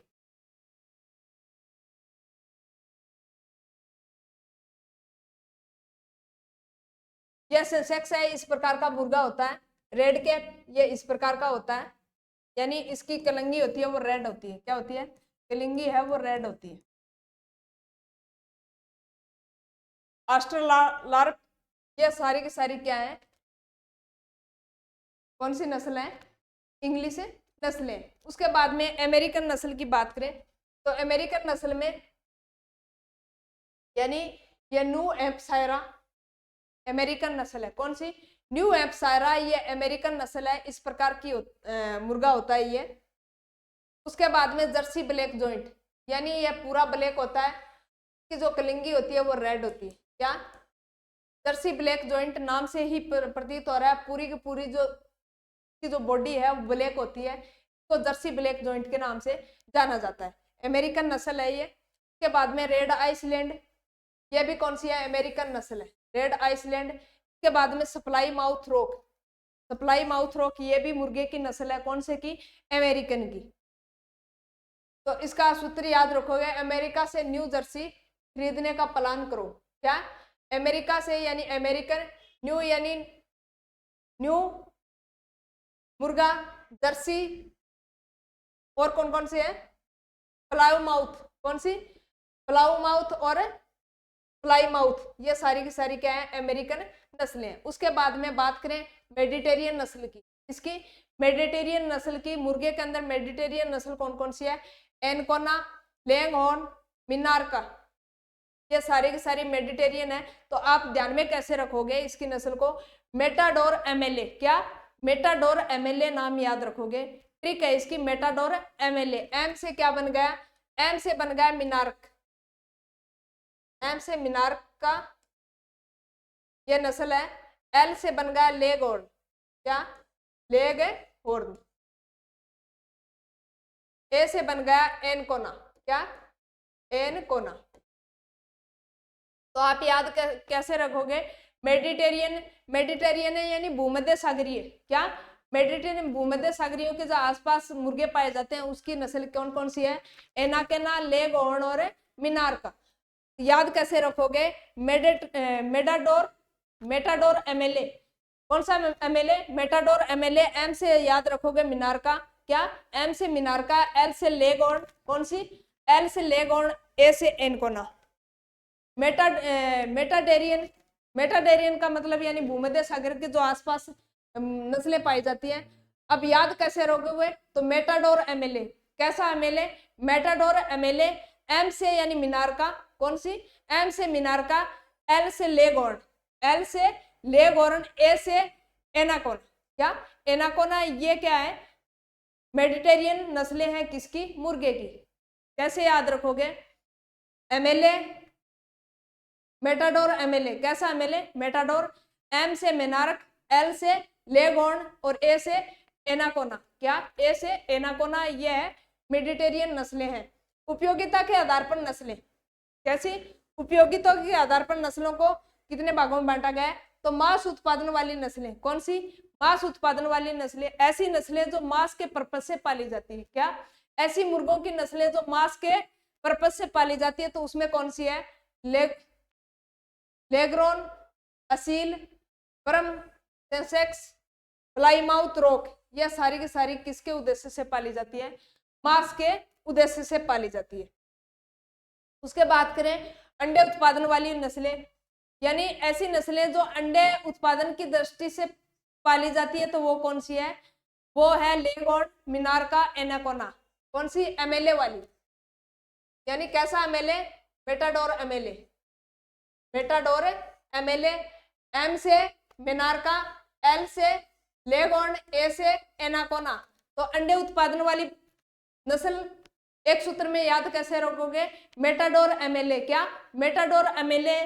यह सेंसेक्स है, इस प्रकार का मुर्गा होता है। रेड कैप ये इस प्रकार का होता है, यानी इसकी कलंगी होती है वो रेड होती है, क्या होती है, कलंगी है वो रेड होती है। ऑस्ट्रेलार्प, ये सारी की सारी क्या है, कौन सी नस्ल है, इंग्लिश नस्लें। उसके बाद में अमेरिकन नस्ल की बात करें, तो अमेरिकन नस्ल में यानी ये न्यू एम्पसायरा अमेरिकन नस्ल है, कौन सी, न्यू एम्पसायरा, ये अमेरिकन नस्ल है, इस प्रकार की मुर्गा होता है ये। उसके बाद में जर्सी ब्लैक जॉइंट, यानी ये पूरा ब्लैक होता है, कि जो कलिंगी होती है वो रेड होती है, क्या, जर्सी ब्लैक जॉइंट नाम से ही प्रतीत हो रहा है, पूरी की पूरी जो बॉडी है वो ब्लैक होती है, तो जर्सी ब्लैक जॉइंट के नाम से जाना जाता है। अमेरिकन नस्ल है ये। के बाद में रेड आइसलैंड, ये भी कौन सी है, अमेरिकन नस्ल है, रेड आइसलैंड। के बाद में supply mouth rock, supply mouth rock ये भी मुर्गे की नस्ल है, कौन से की, अमेरिकन की। तो इसका सूत्र याद रखोगे, अमेरिका से न्यू जर्सी खरीदने का प्लान करो। क्या, अमेरिका से यानी अमेरिकन, न्यू यानी न्यू मुर्गा, जर्सी, और कौन कौन से है, प्लाउ माउथ, कौन सी, प्लाउ माउथ और फ्लाई माउथ, ये सारी की सारी क्या है, अमेरिकन नस्लें। उसके बाद में बात करें मेडिटेरियन नस्ल की, इसकी मेडिटेरियन नस्ल की, मुर्गे के अंदर मेडिटेरियन नस्ल कौन कौन सी है, एनकोना, लेंगहॉर्न, मिनार्का, ये सारी की सारी मेडिटेरियन है। तो आप ध्यान में कैसे रखोगे इसकी नस्ल को, मेटाडोर एमएलए, क्या, मेटाडोर एमएलए नाम याद रखोगे। ट्रिक है इसकी, मेटाडोर एमएलए, एम से क्या बन गया, एम से बन गया मिनार्क, एम से मिनार्क का ये नस्ल है। एल से बन गया लेगहॉर्न, क्या, लेगहॉर्न। ए से बन गया एनकोना, क्या, एनकोना। तो आप याद कैसे रखोगे, मेडिटेरियन, मेडिटेरियन है यानी भूमध्य सागरीय, क्या, मेडिटेरियन भूमध्य सागरीय के जो आसपास मुर्गे पाए जाते हैं उसकी नस्ल कौन कौन सी है, एनाकेना, लेगहॉर्न और मिनार्का। याद कैसे रखोगे, मेटाडोर, मेटाडोर एमएलए, कौन सा एमएलए, मेटाडोर एमएलए। एम से याद रखोगे मिनार्का, क्या, एम से मिनार्का, एल से लेगहॉर्न, कौन सी, एल से लेगहॉर्न, ए से एनकोना। मेटाडेरियन, मेटाडेरियन का मतलब यानी भूमध्य सागर के जो आसपास नस्लें पाई जाती हैं। अब याद कैसे रखोगे, तो मेटाडोर एमएलए, कैसा एमएलए, मेटाडोर एमएलए। एम से यानी मिनार्का, कौन सी, एम से मिनार्का, एल से लेगहॉर्न, एल से लेगहॉर्न, ए से एनाकोना, क्या, एनाकोना। ये क्या है, मेडिटेरियन नस्लें हैं किसकी, मुर्गे की। कैसे याद रखोगे, एमएलए, मेटाडोर एमएलए, कैसा एमएलए, मेटाडोर, एम से मिनार्क, एल से लेगहॉर्न और ए से एनाकोना, क्या, ए से एनाकोना। ये है मेडिटेरियन नस्लें हैं। उपयोगिता के आधार पर नस्लें, कैसी, उपयोगिता के आधार पर नस्लों को कितने भागों में बांटा गया है, तो मांस उत्पादन वाली नस्लें, कौन सी, मांस उत्पादन वाली नस्लें, ऐसी नस्लें जो मांस के पर्पज से पाली जाती है, क्या, ऐसी मुर्गों की नस्लें जो मांस के पर्पज से पाली जाती है, तो उसमें कौन सी है, लेग्रोन, असील, परम, सेंसेक्स, प्लाईमाउथ रॉक, यह सारी की सारी किसके उद्देश्य से पाली जाती है, मांस के उद्देश्य से पाली जाती है। उसके बात करें अंडे उत्पादन वाली नस्लें, यानी ऐसी नस्लें जो अंडे उत्पादन की दृष्टि से पाली जाती है, तो वो कौन सी है, वो है लेगहॉर्न, मिनार्का, एनाकोना। कौन सी, एमएलए वाली, यानी कैसा एमएलए, मेटाडोर एमएलए, मेटाडोर एमएलए। एम से मिनार्का, एल से लेगहॉर्न, ए से एनाकोना। तो अंडे उत्पादन वाली नस्ल एक सूत्र में याद कैसे रखोगे, मेटाडोर एमएलए, क्या, मेटाडोर एमएलए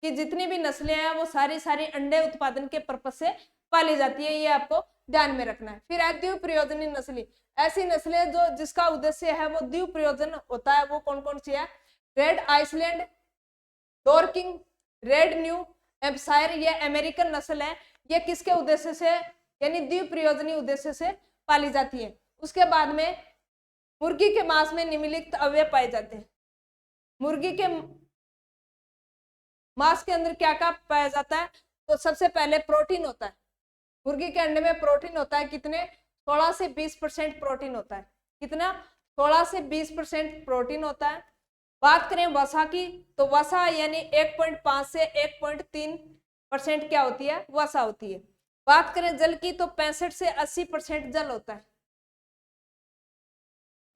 की जितनी भी नस्लें हैं वो सारी सारी अंडे उत्पादन के पर्पज से पाली जाती है, ये आपको ध्यान में रखना है। फिर है द्विप्रयोजनी नस्लें, ऐसी नस्लें जो जिसका उद्देश्य है वो द्विप्रयोजन होता है, वो कौन कौन सी है, Rhode Island, Dorking, red New Hampshire, ये अमेरिकन नस्ल है, ये किसके उद्देश्य से यानी द्विप्रयोजनी उद्देश्य से पाली जाती है। उसके बाद में मुर्गी के मांस में निम्नलिखित अवयव पाए जाते हैं, मुर्गी के मांस के अंदर क्या क्या पाया जाता है, तो सबसे पहले प्रोटीन होता है, मुर्गी के अंडे में प्रोटीन होता है, कितने, 16 से 20% प्रोटीन होता है, कितना, 16 से 20% प्रोटीन होता है। बात करें वसा की, तो वसा यानी 1.5 से 1.3% क्या होती है, वसा होती है। बात करें जल की, तो 65 से 80% जल होता है।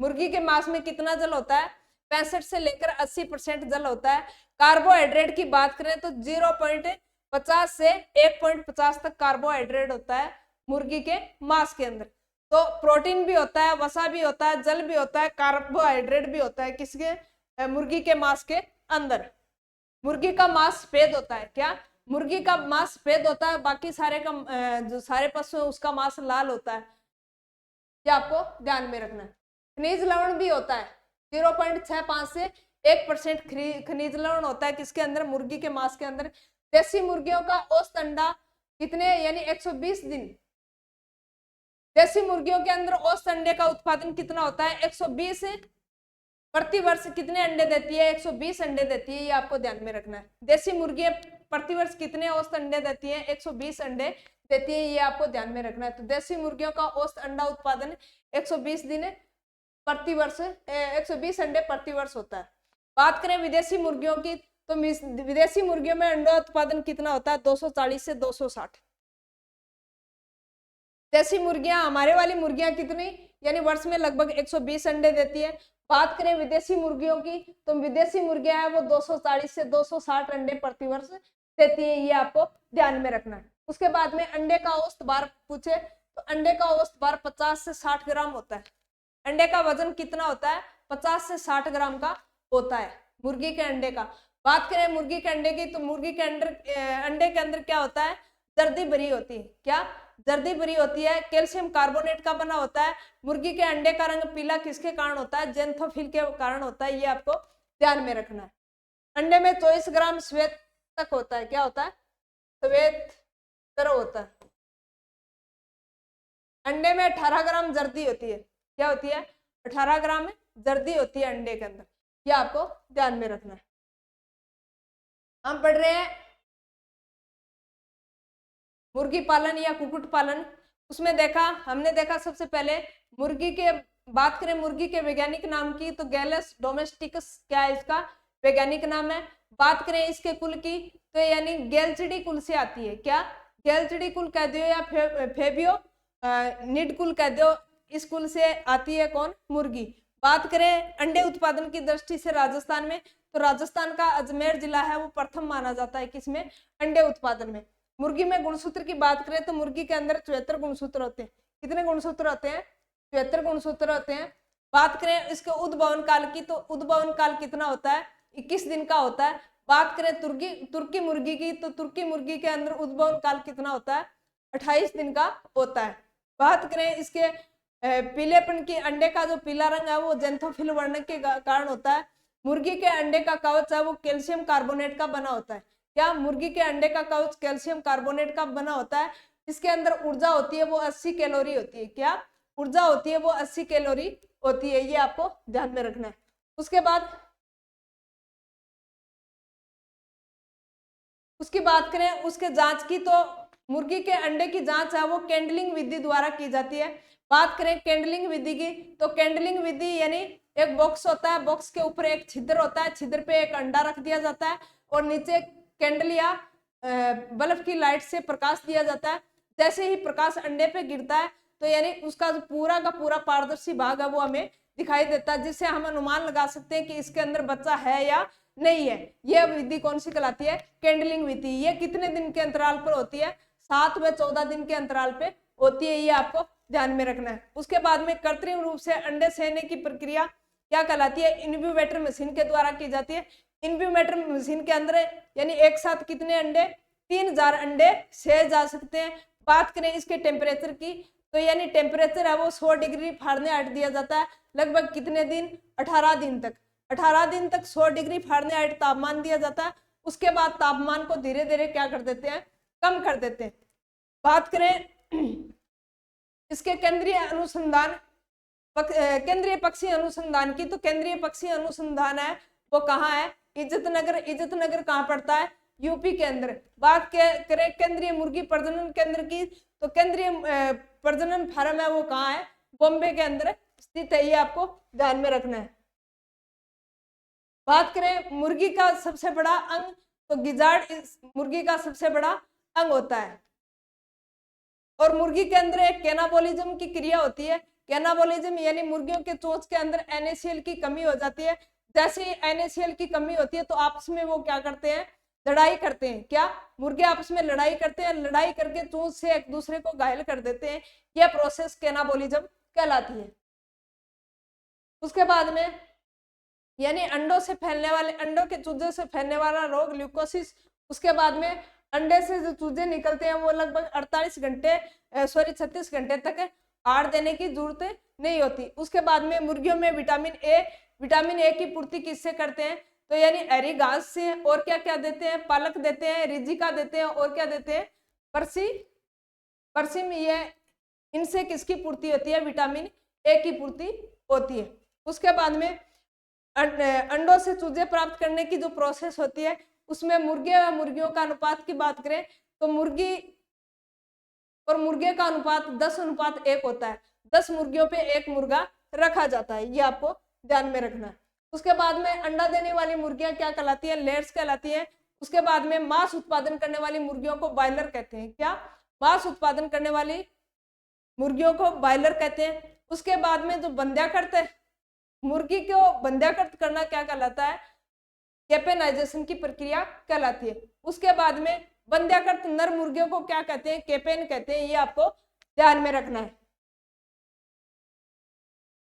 मुर्गी के मांस में कितना जल होता है, 65 से लेकर 80% जल होता है। कार्बोहाइड्रेट की बात करें तो 0.50 से 1.50 तक कार्बोहाइड्रेट होता है मुर्गी के मांस के अंदर। तो प्रोटीन भी होता है, वसा भी होता है, जल भी होता है, कार्बोहाइड्रेट भी होता है किसके, मुर्गी के मांस के अंदर। मुर्गी का मांस सफेद होता है, क्या, मुर्गी का मांस सफेद होता है, बाकी सारे का जो सारे पशु है उसका मांस लाल होता है। ये आपको ध्यान में रखना है। खनिज लवण भी होता है, 0.65 से 1% खनिज लवण होता है किसके अंदर, मुर्गी के मांस के अंदर। देसी मुर्गियों का औसत अंडा कितने, यानी 120 दिन। देसी मुर्गियों के अंदर औसत अंडे का उत्पादन कितना होता है, 120 प्रति वर्ष कितने अंडे देती है, 120 अंडे देती है। ये आपको ध्यान में रखना है। देसी मुर्गियां प्रति वर्ष कितने औसत अंडे देती है, 120 अंडे देती है। ये आपको ध्यान में रखना है। तो देसी मुर्गियों का औसत अंडा उत्पादन 120 दिन प्रति वर्ष, 120 अंडे प्रति वर्ष होता है। बात करें विदेशी मुर्गियों की, तो विदेशी मुर्गियों में अंडा उत्पादन कितना होता है, 240 से 260। देसी मुर्गियां, हमारे वाली मुर्गियां कितनी, यानी वर्ष में लगभग 120 अंडे देती है। बात करें विदेशी मुर्गियों की, तो विदेशी मुर्गियां है वो 240 से 260 अंडे प्रति वर्ष देती है। ये आपको ध्यान में रखना है। उसके बाद में अंडे का औसत भार पूछे, तो अंडे का औसत भार 50 से 60 ग्राम होता है। अंडे का वजन कितना होता है, 50 से 60 ग्राम का होता है मुर्गी के अंडे का। बात करें मुर्गी के अंडे की, तो मुर्गी के अंडे के अंदर क्या होता है, जर्दी भरी होती है। क्या, जर्दी भरी होती है, कैल्शियम कार्बोनेट का बना होता है। मुर्गी के अंडे का रंग पीला किसके कारण होता है, जेंथोफिल के कारण होता है। ये आपको ध्यान में रखना है। अंडे में 24 ग्राम श्वेत तक होता है। क्या होता है, श्वेत द्रव होता है। अंडे में 18 ग्राम जर्दी होती है। क्या होती है, 18 ग्राम जर्दी होती है अंडे के अंदर। ये आपको ध्यान में रखना है। हम पढ़ रहे हैं मुर्गी पालन या कुक्कुट पालन। उसमें हमने देखा सबसे पहले मुर्गी के, बात करें मुर्गी के वैज्ञानिक नाम की, तो गैलस डोमेस्टिकस क्या है इसका वैज्ञानिक नाम है। बात करें इसके कुल की, तो यानी गैल्चिडी कुल से आती है। क्या, गैल्चिडी कुल कह दो या फेबियो निड कुल कह दो, इस कुल से आती है कौन, मुर्गी। बात करें अंडे उत्पादन की दृष्टि से राजस्थान में, तो राजस्थान का अजमेर जिला है वो प्रथम माना जाता है किसमें, अंडे उत्पादन में। मुर्गी में गुणसूत्र की बात करें, तो मुर्गी के अंदर 74 गुणसूत्र होते हैं। कितने गुणसूत्र होते हैं, 74 गुणसूत्र होते हैं। बात करें इसके उद्भवन काल की, तो उद्भवन काल कितना होता है, 21 दिन का होता है। बात करें तुर्की मुर्गी की, तो तुर्की मुर्गी के अंदर उद्भवन काल कितना होता है, 28 दिन का होता है। बात करें इसके पीलेपन की, अंडे का जो पीला रंग है वो जेंथोफिल वर्ण के कारण होता है। मुर्गी के अंडे का कवच है वो कैल्शियम कार्बोनेट का बना होता है। क्या, मुर्गी के अंडे का कवच कैल्शियम कार्बोनेट का बना होता है। इसके अंदर ऊर्जा होती है वो 80 कैलोरी होती है। क्या, ऊर्जा होती है वो 80 कैलोरी होती है। ये आपको ध्यान में रखना है। उसके बाद उसकी बात करें उसके जांच की, तो मुर्गी के अंडे की जांच है वो कैंडलिंग विधि द्वारा की जाती है। बात करें कैंडलिंग विधि की, तो कैंडलिंग विधि यानी एक बॉक्स होता है, बॉक्स के ऊपर एक छिद्र होता है, छिद्र पे एक अंडा रख दिया जाता है और नीचे कैंडल या बल्ब की लाइट से प्रकाश दिया जाता है। जैसे ही प्रकाश अंडे पे गिरता है, तो यानी उसका जो पूरा का पूरा पारदर्शी भाग है वो हमें दिखाई देता है, जिससे हम अनुमान लगा सकते हैं कि इसके अंदर बच्चा है या नहीं है। यह विधि कौन सी कहलाती है, कैंडलिंग विधि। ये कितने दिन के अंतराल पर होती है, 7 व 14 दिन के अंतराल पे होती है। ये आपको ध्यान में रखना है। उसके बाद में कृत्रिम रूप से अंडे सेने की प्रक्रिया क्या कहलाती है, इनक्यूबेटर मशीन के द्वारा की जाती है। इनक्यूबेटर मशीन के अंदर यानी एक साथ कितने अंडे, 3000 अंडे सेए जा सकते हैं। बात करें इसके टेम्परेचर की, तो यानी टेम्परेचर है वो 100 डिग्री फ़ारेनहाइट दिया जाता है। लगभग कितने दिन, 18 दिन तक। 18 दिन तक 100 डिग्री फ़ारेनहाइट तापमान दिया जाता है। उसके बाद तापमान को धीरे धीरे क्या कर देते हैं, कम कर देते हैं। बात करें इसके केंद्रीय अनुसंधान, केंद्रीय पक्षी अनुसंधान की, तो केंद्रीय पक्षी अनुसंधान है वो कहाँ है, इज्जतनगर। इज्जतनगर कहाँ पड़ता है, यूपी के अंदर। बात करें केंद्रीय मुर्गी प्रजनन केंद्र की, तो केंद्रीय प्रजनन फार्म है वो कहाँ है, बॉम्बे के अंदर स्थित है। ये आपको ध्यान में रखना है। बात करें मुर्गी का सबसे बड़ा अंग, तो गिजार्ड मुर्गी का सबसे बड़ा अंग होता है। और मुर्गी के अंदर एक कैनाबोलिज्म की क्रिया होती है। कैनाबोलिज्म यानी मुर्गियों के चोंच के अंदर NaCl की कमी हो जाती है। जैसे ही NaCl की कमी होती है तो आपस में वो क्या करते हैं, लड़ाई करते हैं। क्या, मुर्गे आपस में लड़ाई करते हैं, लड़ाई करके चोंच से एक दूसरे को घायल कर देते हैं। यह प्रोसेस कैनाबोलिज्म कहलाती है। उसके बाद में यानी अंडों से फैलने वाले, अंडों के चूजे से फैलने वाला रोग ल्यूकोसिस। उसके बाद में अंडे से जो चूजे निकलते हैं वो लगभग 36 घंटे तक आहार देने की जरूरत नहीं होती। उसके बाद में मुर्गियों में विटामिन ए की पूर्ति किससे करते हैं, तो यानी हरी घास से, और क्या क्या देते हैं, पालक देते हैं, रिजिका देते हैं, और क्या देते हैं, परसिम। ये इनसे किसकी पूर्ति होती है, विटामिन ए की पूर्ति होती है। उसके बाद में अंडों से चूजे प्राप्त करने की जो प्रोसेस होती है उसमें मुर्गे व मुर्गियों का अनुपात की बात करें तो मुर्गी और मुर्गे का अनुपात 10:1 होता है। 10 मुर्गियों पे 1 मुर्गा रखा जाता है, ये आपको ध्यान में रखना है। उसके बाद में अंडा देने वाली मुर्गियां क्या कहलाती है, लेयर्स कहलाती है। उसके बाद में मांस उत्पादन करने वाली मुर्गियों को बॉयलर कहते हैं। क्या, मांस उत्पादन करने वाली मुर्गियों को बॉयलर कहते हैं। उसके बाद में जो बंध्याकर्त है, मुर्गी को बंध्याकर्त करना क्या कहलाता है, केपेनाइजेशन की प्रक्रिया कहलाती है। उसके बाद में बंध्याकर्त नर मुर्गियों को क्या कहते हैं, केपेन कहते हैं, ये आपको ध्यान में रखना है।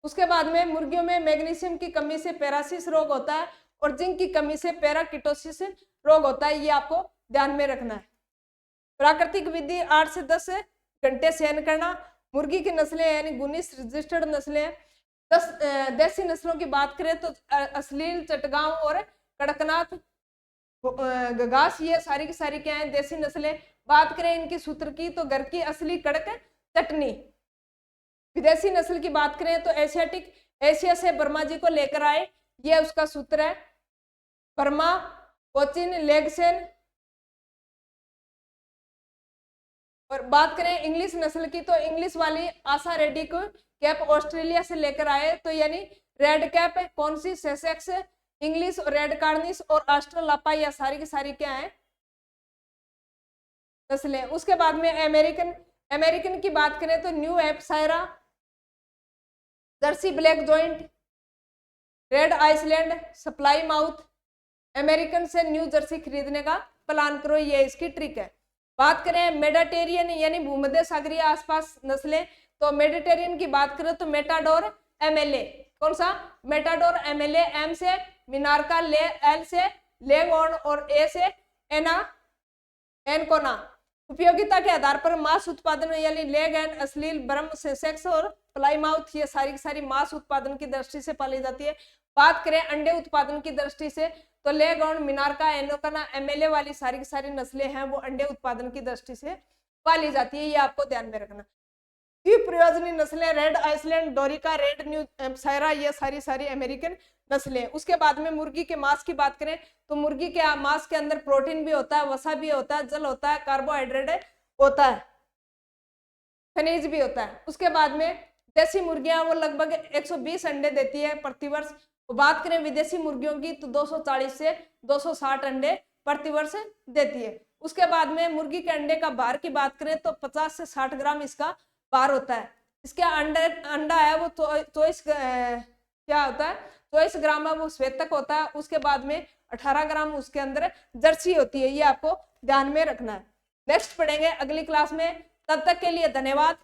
उसके बाद में मुर्गियों में मैग्नीशियम की कमी से पैरासिस रोग होता है और जिंक की कमी से पैराकिटोसिस रोग होता है, ये आपको ध्यान में रखना है। प्राकृतिक विधि 8 से 10 घंटे शयन करना। मुर्गी की नस्लें यानी गुनिस रजिस्टर्ड नस्लें 10 देसी नस्लों की बात करें तो अश्लील, चटगांव और कड़कनाथ, घास, ये सारी की सारी क्या है, देसी नस्लें। बात करें इनकी सूत्र की तो घर की असली कड़क चटनी। विदेशी नस्ल की बात करें तो एशिया से बर्मा जी को लेकर आए, ये उसका सूत्र है, बर्मा, कोचिन, लेगसेन। और बात करें इंग्लिश नस्ल की तो इंग्लिश वाली आशा रेड्डी को कैप ऑस्ट्रेलिया से लेकर आए, तो यानी रेड कैप कौन सी, सेसेक्स इंग्लिश, और रेड कार्निस और ऑस्ट्रेलापा, या सारी की सारी क्या है, नस्लें। उसके बाद में अमेरिकन की बात करें तो New Hampshire, Jersey Black Giant, Rhode Island, Plymouth. American से न्यू जर्सी खरीदने का प्लान करो, ये इसकी ट्रिक है। बात करें मेडिटेरियन यानी भूमध्य सागरीय आसपास नस्लें, तो मेडिटेरियन की बात करें तो मेटाडोर एमएलए, कौन सा, मेटाडोर एमएलए, एम से मिनार्का, एल से लेगऑन और ए से एनकोना। उपयोगिता के आधार पर मांस उत्पादन यानी लेग एंड अश्लील, ब्रह्म, सेक्स और प्लाईमाउथ, ये सारी की सारी मांस उत्पादन की दृष्टि से पाली जाती है। बात करें अंडे उत्पादन की दृष्टि से तो लेगऑन, मिनार्का, एनकोना, एमएलए वाली सारी की सारी नस्लें हैं वो अंडे उत्पादन की दृष्टि से पाली जाती है, ये आपको ध्यान में रखना। प्रयोजनी नस्लें Rhode Island, Dorking, red New Hampshire, ये सारी सारी अमेरिकन नस्लें। उसके बाद में मुर्गी के मांस की बात करें तो मुर्गी के मांस के अंदर प्रोटीन भी होता है, वसा भी होता है, जल होता है, कार्बोहाइड्रेट होता है, खनिज भी होता है। उसके बाद में देसी मुर्गियां वो लगभग 120 अंडे देती है प्रतिवर्ष। बात करें विदेशी मुर्गियों की तो 240 से 260 अंडे प्रतिवर्ष देती है। उसके बाद में मुर्गी के अंडे का भार की बात करें तो 50 से 60 ग्राम इसका भार होता है। इसका अंडा है वो 24 क्या होता है, 24 ग्राम है वो श्वेतक होता है। उसके बाद में 18 ग्राम उसके अंदर जर्सी होती है, ये आपको ध्यान में रखना है। नेक्स्ट पढ़ेंगे अगली क्लास में, तब तक के लिए धन्यवाद।